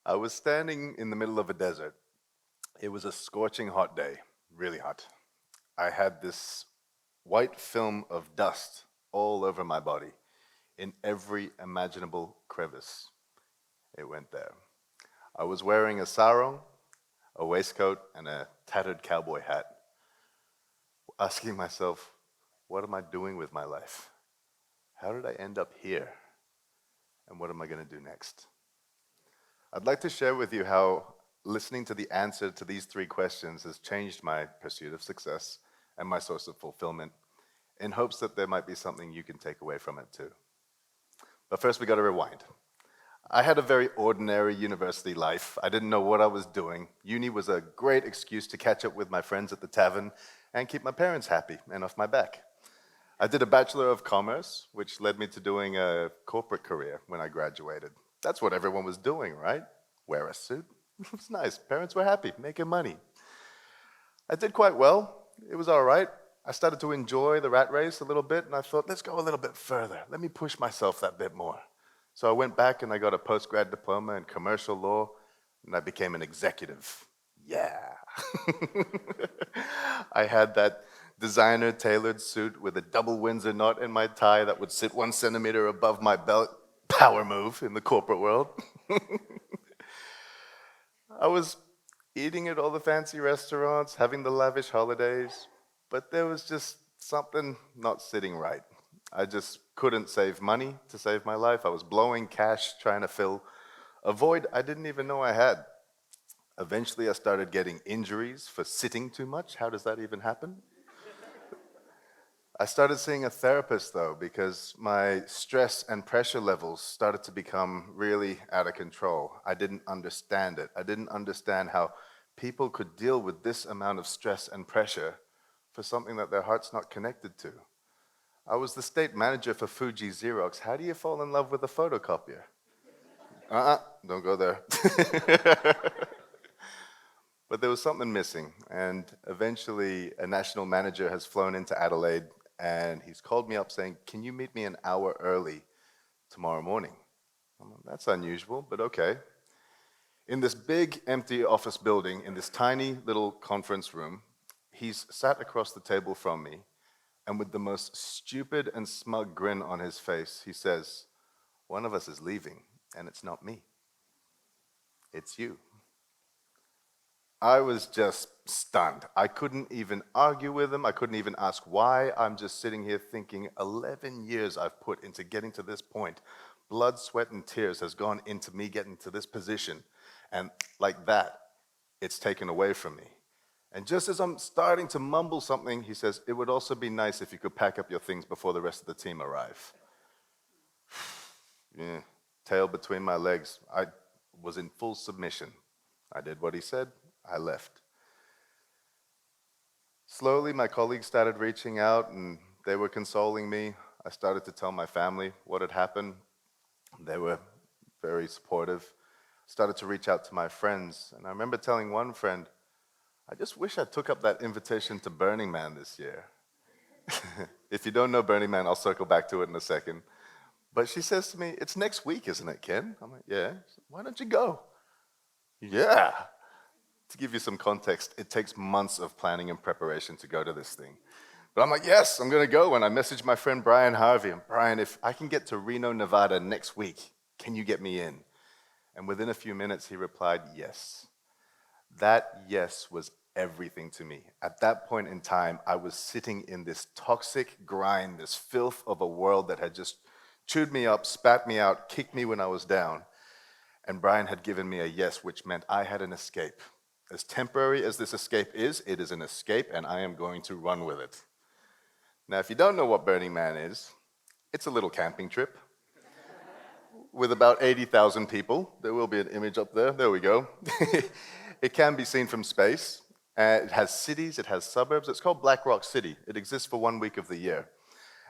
I was standing in the middle of a desert. It was a scorching hot day, really hot. I had this white film of dust all over my body, in every imaginable crevice. It went there. I was wearing a sarong, a waistcoat, and a tattered cowboy hat, asking myself, what am I doing with my life? How did I end up here? And what am I going to do next? I'd like to share with you how listening to the answer to these three questions has changed my pursuit of success and my source of fulfillment, in hopes that there might be something you can take away from it too. But first, we got to rewind. I had a very ordinary university life. I didn't know what I was doing. Uni was a great excuse to catch up with my friends at the tavern and keep my parents happy and off my back. I did a Bachelor of Commerce, which led me to doing a corporate career when I graduated. That's what everyone was doing, right? Wear a suit. It's nice. Parents were happy, making money. I did quite well. It was all right. I started to enjoy the rat race a little bit, and I thought, let's go a little bit further. Let me push myself that bit more. So I went back and I got a postgrad diploma in commercial law, and I became an executive. Yeah. I had that designer tailored suit with a double Windsor knot in my tie that would sit 1 centimeter above my belt. Power move in the corporate world. I was eating at all the fancy restaurants, having the lavish holidays, but there was just something not sitting right. I just couldn't save money to save my life. I was blowing cash trying to fill a void I didn't even know I had. Eventually, I started getting injuries for sitting too much. How does that even happen? I started seeing a therapist, though, because my stress and pressure levels started to become really out of control. I didn't understand it. I didn't understand how people could deal with this amount of stress and pressure for something that their heart's not connected to. I was the state manager for Fuji Xerox. How do you fall in love with a photocopier? Don't go there. But there was something missing, and eventually a national manager has flown into Adelaide, and he's called me up saying, can you meet me an hour early tomorrow morning? I'm like, that's unusual, but okay. In this big empty office building, in this tiny little conference room, he's sat across the table from me, and with the most stupid and smug grin on his face, he says, one of us is leaving, and it's not me. It's you. I was just stunned. I couldn't even argue with him. I couldn't even ask why. I'm just sitting here thinking 11 years I've put into getting to this point. Blood, sweat, and tears has gone into me getting to this position. And like that, it's taken away from me. And just as I'm starting to mumble something, he says, it would also be nice if you could pack up your things before the rest of the team arrive. Yeah, tail between my legs. I was in full submission. I did what he said. I left. Slowly, my colleagues started reaching out, and they were consoling me. I started to tell my family what had happened. They were very supportive. Started to reach out to my friends, and I remember telling one friend, I just wish I took up that invitation to Burning Man this year. If you don't know Burning Man, I'll circle back to it in a second. But she says to me, it's next week, isn't it, Ken? I'm like, yeah. Why don't you go? Yeah. To give you some context, it takes months of planning and preparation to go to this thing. But I'm like, yes, I'm going to go. And I messaged my friend Brian Harvey. And Brian, if I can get to Reno, Nevada next week, can you get me in? And within a few minutes, he replied, yes. That yes was everything to me. At that point in time, I was sitting in this toxic grind, this filth of a world that had just chewed me up, spat me out, kicked me when I was down. And Brian had given me a yes, which meant I had an escape. As temporary as this escape is, it is an escape, and I am going to run with it. Now, if you don't know what Burning Man is, it's a little camping trip with about 80,000 people. There will be an image up there. There we go. It can be seen from space. It has cities. It has suburbs. It's called Black Rock City. It exists for 1 week of the year.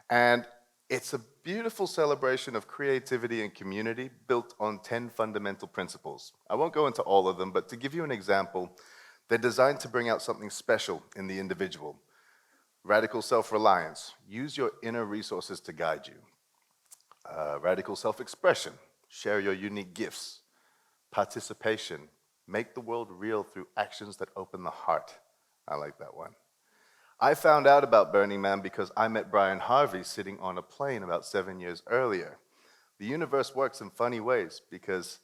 And it's a beautiful celebration of creativity and community built on 10 fundamental principles. I won't go into all of them, but to give you an example, they're designed to bring out something special in the individual. Radical self-reliance. Use your inner resources to guide you. Radical self-expression. Share your unique gifts. participation, make the world real through actions that open the heart. I like that one. I found out about Burning Man because I met Brian Harvey sitting on a plane about 7 years earlier. The universe works in funny ways because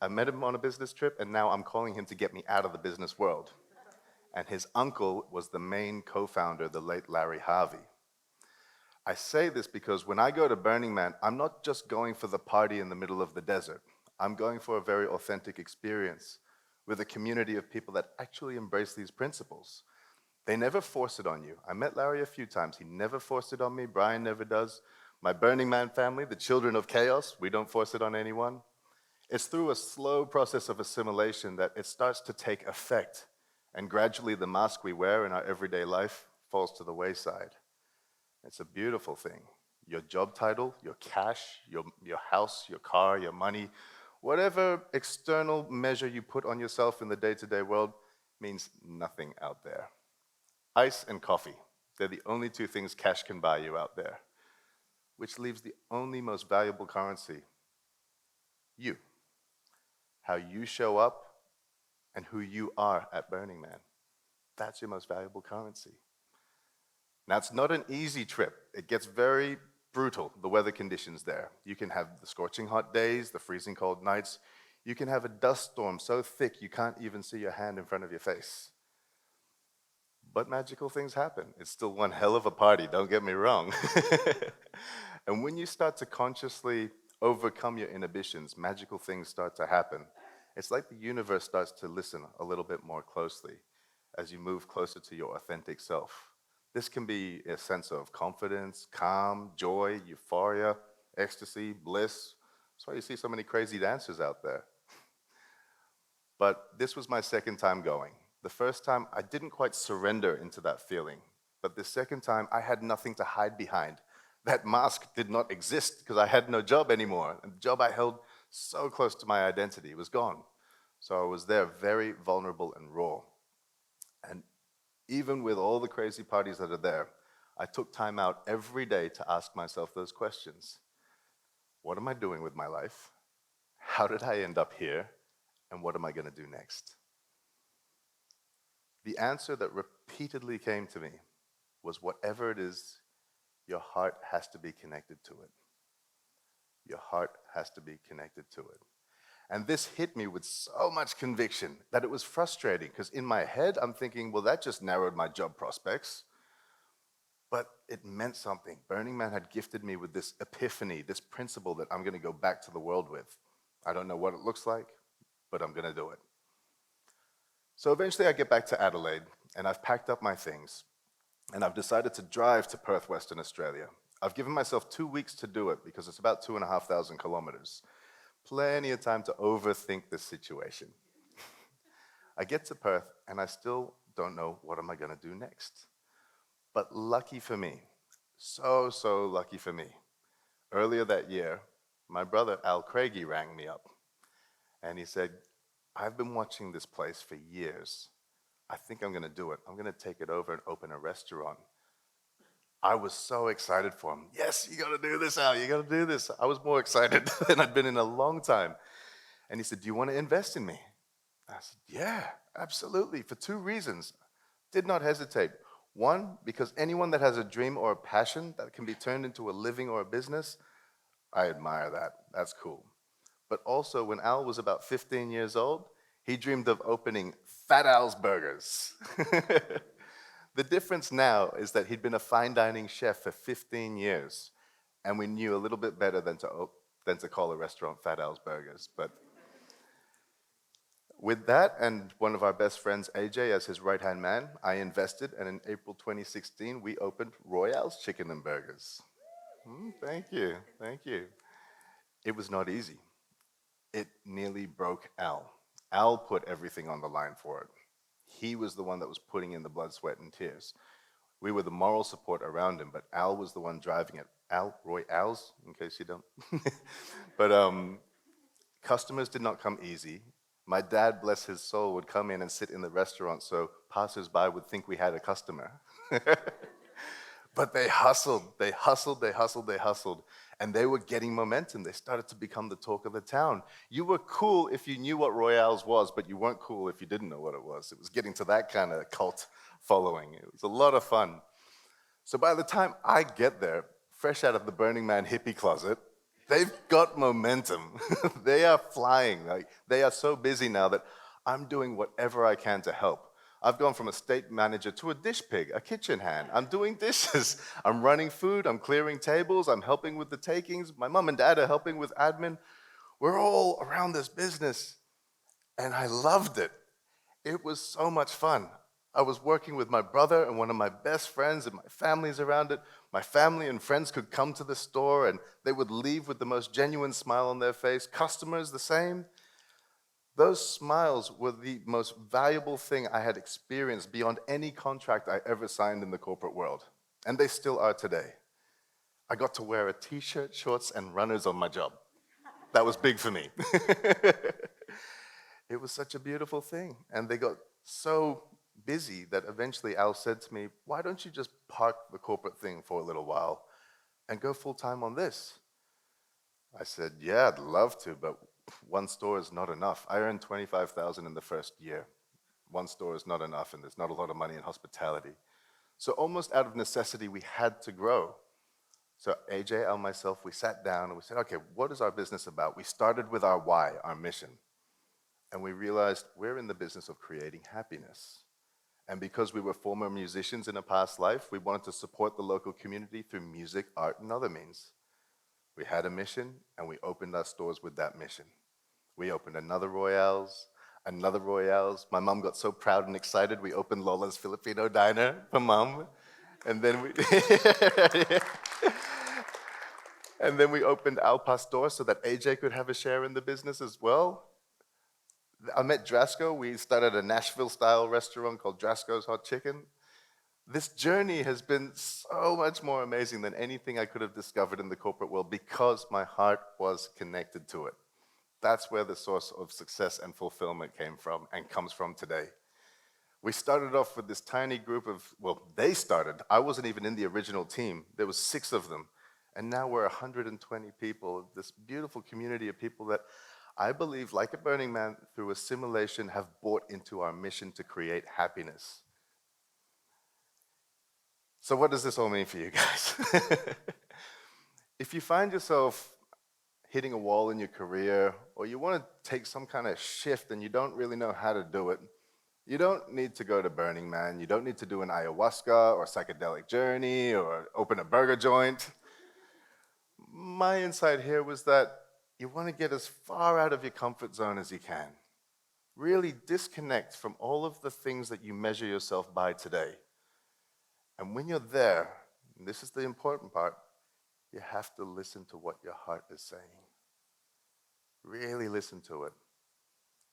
I met him on a business trip, and now I'm calling him to get me out of the business world. And his uncle was the main co-founder, the late Larry Harvey. I say this because when I go to Burning Man, I'm not just going for the party in the middle of the desert. I'm going for a very authentic experience with a community of people that actually embrace these principles. They never force it on you. I met Larry a few times. He never forced it on me. Brian never does. My Burning Man family, the children of chaos, we don't force it on anyone. It's through a slow process of assimilation that it starts to take effect, and gradually the mask we wear in our everyday life falls to the wayside. It's a beautiful thing. Your job title, your cash, your house, your car, your money, whatever external measure you put on yourself in the day-to-day world means nothing out there. Ice and coffee, they're the only two things cash can buy you out there, which leaves the only most valuable currency, you. How you show up and who you are at Burning Man. That's your most valuable currency. Now, it's not an easy trip. It gets very brutal, the weather conditions there. You can have the scorching hot days, the freezing cold nights. You can have a dust storm so thick you can't even see your hand in front of your face. But magical things happen. It's still one hell of a party, don't get me wrong. And when you start to consciously overcome your inhibitions, magical things start to happen. It's like the universe starts to listen a little bit more closely as you move closer to your authentic self. This can be a sense of confidence, calm, joy, euphoria, ecstasy, bliss. That's why you see so many crazy dancers out there. But this was my second time going. The first time, I didn't quite surrender into that feeling. But the second time, I had nothing to hide behind. That mask did not exist because I had no job anymore. And the job I held so close to my identity was gone. So I was there very vulnerable and raw. And even with all the crazy parties that are there, I took time out every day to ask myself those questions. What am I doing with my life? How did I end up here? And what am I going to do next? The answer that repeatedly came to me was whatever it is, your heart has to be connected to it. Your heart has to be connected to it. And this hit me with so much conviction that it was frustrating because in my head, I'm thinking, well, that just narrowed my job prospects. But it meant something. Burning Man had gifted me with this epiphany, this principle that I'm going to go back to the world with. I don't know what it looks like, but I'm going to do it. So eventually I get back to Adelaide, and I've packed up my things, and I've decided to drive to Perth, Western Australia. I've given myself 2 weeks to do it because it's about 2,500 kilometers. Plenty of time to overthink this situation. I get to Perth, and I still don't know what am I going to do next. But lucky for me, so lucky for me, earlier that year, my brother Al Craigie rang me up, and he said, I've been watching this place for years. I think I'm going to do it. I'm going to take it over and open a restaurant. I was so excited for him. Yes, you got to do this, Al. You got to do this. I was more excited than I'd been in a long time. And he said, do you want to invest in me? I said, yeah, absolutely, for 2 reasons. Did not hesitate. One, because anyone that has a dream or a passion that can be turned into a living or a business, I admire that. That's cool. But also, when Al was about 15 years old, he dreamed of opening Fat Al's Burgers. The difference now is that he'd been a fine dining chef for 15 years, and we knew a little bit better than to call a restaurant Fat Al's Burgers. But with that, and one of our best friends, AJ, as his right-hand man, I invested, and in April 2016, we opened Royale's Chicken and Burgers. Thank you, thank you. It was not easy. It nearly broke Al. Al put everything on the line for it. He was the one that was putting in the blood, sweat, and tears. We were the moral support around him, but Al was the one driving it. Roy Al's, in case you don't. But customers did not come easy. My dad, bless his soul, would come in and sit in the restaurant so passers-by would think we had a customer. But they hustled, they hustled, they hustled, they hustled. And they were getting momentum. They started to become the talk of the town. You were cool if you knew what Royales was, but you weren't cool if you didn't know what it was. It was getting to that kind of cult following. It was a lot of fun. So by the time I get there, fresh out of the Burning Man hippie closet, they've got momentum. They are flying. Like, they are so busy now that I'm doing whatever I can to help. I've gone from a state manager to a dish pig, a kitchen hand. I'm doing dishes. I'm running food. I'm clearing tables. I'm helping with the takings. My mom and dad are helping with admin. We're all around this business. And I loved it. It was so much fun. I was working with my brother and one of my best friends, and my family's around it. My family and friends could come to the store and they would leave with the most genuine smile on their face. Customers, the same. Those smiles were the most valuable thing I had experienced beyond any contract I ever signed in the corporate world. And they still are today. I got to wear a t-shirt, shorts, and runners on my job. That was big for me. It was such a beautiful thing. And they got so busy that eventually Al said to me, why don't you just park the corporate thing for a little while and go full-time on this? I said, yeah, I'd love to, but one store is not enough. I earned $25,000 in the first year. One store is not enough, and there's not a lot of money in hospitality. So almost out of necessity, we had to grow. So AJ, Al, myself, we sat down and we said, okay, what is our business about? We started with our why, our mission. And we realized we're in the business of creating happiness. And because we were former musicians in a past life, we wanted to support the local community through music, art, and other means. We had a mission, and we opened our stores with that mission. We opened another Royales. My mom got so proud and excited, we opened Lola's Filipino Diner for Mom. And then we opened Al Pastor so that AJ could have a share in the business as well. I met Drasco. We started a Nashville-style restaurant called Drasco's Hot Chicken. This journey has been so much more amazing than anything I could have discovered in the corporate world because my heart was connected to it. That's where the source of success and fulfillment came from and comes from today. We started off with this tiny group of, well, they started. I wasn't even in the original team. There was 6 of them. And now we're 120 people, this beautiful community of people that I believe, like a Burning Man, through assimilation, have bought into our mission to create happiness. So what does this all mean for you guys? If you find yourself hitting a wall in your career, or you want to take some kind of shift and you don't really know how to do it, you don't need to go to Burning Man. You don't need to do an ayahuasca or psychedelic journey or open a burger joint. My insight here was that you want to get as far out of your comfort zone as you can. Really disconnect from all of the things that you measure yourself by today. And when you're there, and this is the important part, you have to listen to what your heart is saying. Really listen to it.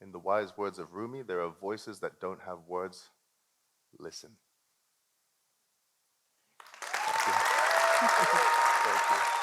In the wise words of Rumi, there are voices that don't have words. Listen. Thank you. Thank you.